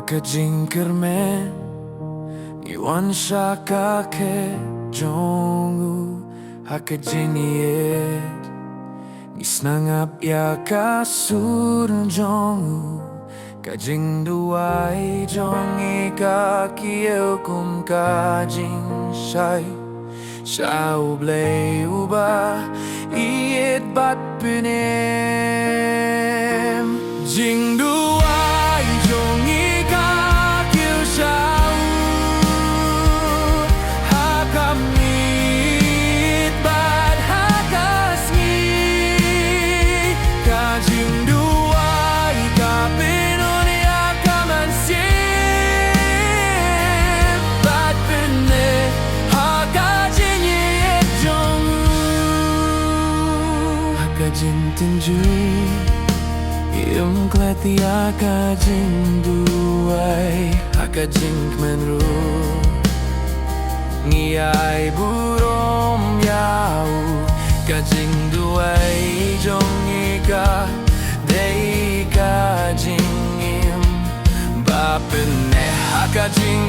hakajingkermen iwan shakake jongu hakajiniet isnangap ya kasurun jongu kajing duai jongi kakieu kum kajing shai shau blei uba iet bat punem jing duai jongi kakieu shau hakamit bat hakasngi kajing duai kapinon yakaman siem bat pune hakajing iet jongu hakajing tinju Ium kleti hakajing duai hakajing menru ngiai burom yau kajing duai jong ika dei kajing im bapene hakajing